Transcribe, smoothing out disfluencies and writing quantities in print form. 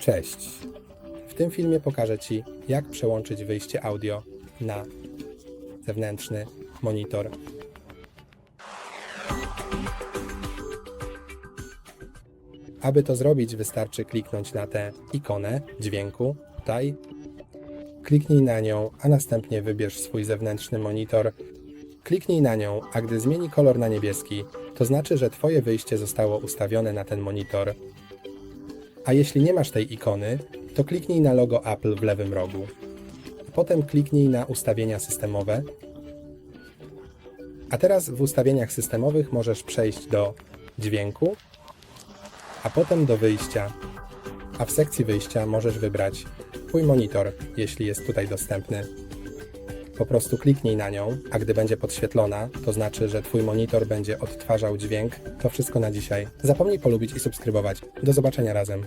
Cześć! W tym filmie pokażę Ci, jak przełączyć wyjście audio na zewnętrzny monitor. Aby to zrobić, wystarczy kliknąć na tę ikonę dźwięku tutaj. Kliknij na nią, a następnie wybierz swój zewnętrzny monitor. Kliknij na nią, a gdy zmieni kolor na niebieski, to znaczy, że Twoje wyjście zostało ustawione na ten monitor. A jeśli nie masz tej ikony, to kliknij na logo Apple w lewym rogu. Potem kliknij na ustawienia systemowe. A teraz w ustawieniach systemowych możesz przejść do dźwięku, a potem do wyjścia. A w sekcji wyjścia możesz wybrać Twój monitor, jeśli jest tutaj dostępny. Po prostu kliknij na nią, a gdy będzie podświetlona, to znaczy, że Twój monitor będzie odtwarzał dźwięk. To wszystko na dzisiaj. Zapomnij polubić i subskrybować. Do zobaczenia razem.